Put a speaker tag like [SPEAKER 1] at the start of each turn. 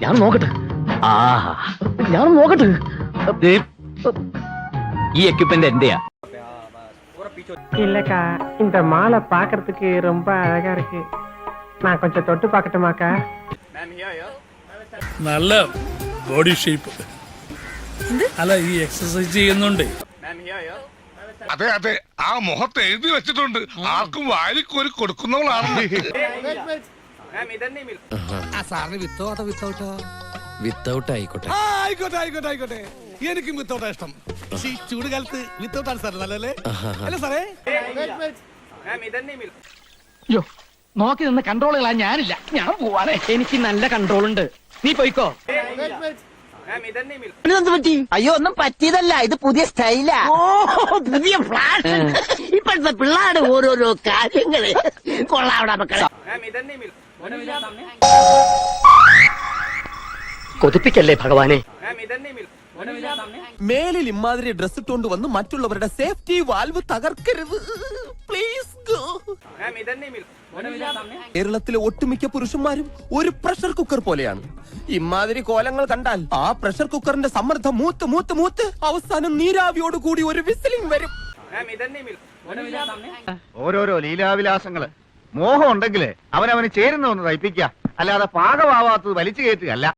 [SPEAKER 1] ഞാൻ നോക്കട്ടെ. ഞാൻ നോക്കട്ടെ. ഈ എക്യുപ്മെന്റ് എന്റെയാ?
[SPEAKER 2] இல்லக்கா இந்த மாலை பாக்குறதுக்கு ரொம்ப அழகா இருக்கு. நான் கொஞ்சம் தொட்டு பார்க்கட்டுமாக்கா?
[SPEAKER 3] നല്ല ബോഡി ഷേപ്പ് അല്ല ഈ എക്സസൈസ് ചെയ്യുന്നുണ്ട്.
[SPEAKER 4] അതെ അതെ, ആ മുഖത്ത് എഴുതി വെച്ചിട്ടുണ്ട് ആർക്കും വാരിക്കോരി കൊടുക്കുന്നവളാണ്.
[SPEAKER 5] സാറിന് വിത്തൗട്ടോ വിത്തൗട്ടോ?
[SPEAKER 6] വിത്തൗട്ട് ആയിക്കോട്ടെ.
[SPEAKER 5] ആയിക്കോട്ടെ ആയിക്കോട്ടെ ആയിക്കോട്ടെ, എനിക്കും വിത്തൗട്ടാ ഇഷ്ടം. പക്ഷേ ഈ ചൂട് കാലത്ത് വിത്തൗട്ടാണ് സാർ നല്ലല്ലേ? അല്ല സാറേ,
[SPEAKER 1] യോ നോക്കി നിന്ന് കൺട്രോൾ കളയാൻ ഞാനില്ല. ഞാൻ പോവാനേ. എനിക്ക് നല്ല കൺട്രോൾ ഉണ്ട്. നീ പോയിക്കോ.
[SPEAKER 7] അയ്യോ ഒന്നും പറ്റിയതല്ല, ഇത് പുതിയ സ്റ്റൈലാ. ഓ പുതിയ ഫ്ലാഷ്. ഇപ്പോഴത്തെ പിള്ളേരുടെ ഓരോരോ കാര്യങ്ങള് കൊള്ളാവിടെ മക്കളെ.
[SPEAKER 1] കൊതിപ്പിക്കല്ലേ ഭഗവാനെ.
[SPEAKER 6] മേലിൽ ഇമാതിരി ഡ്രസ് ഇട്ടുകൊണ്ട് വന്ന് മറ്റുള്ളവരുടെ സേഫ്റ്റി വാൽവ് തകർക്കരുത് പ്ലീസ്. കേരളത്തിലെ ഒട്ടുമിക്ക പുരുഷന്മാരും ഒരു പ്രഷർ കുക്കർ പോലെയാണ്. ഇമാതിരി കോലങ്ങൾ കണ്ടാൽ ആ പ്രഷർ കുക്കറിന്റെ സമ്മർദ്ദം മൂത്ത് മൂത്ത് മൂത്ത് അവസാനം നീരാവിയോട് കൂടി ഒരു വിസിലിംഗ് വരും.
[SPEAKER 8] ഓരോരോ ലീലാവിലാസങ്ങള് മോഹം ഉണ്ടെങ്കില് അവനവന് ചേരുന്ന ഒന്ന് തയ്പ്പിക്കുക, അല്ലാതെ പാകമാവാത്തത് വലിച്ചു കയറ്റുകയല്ല.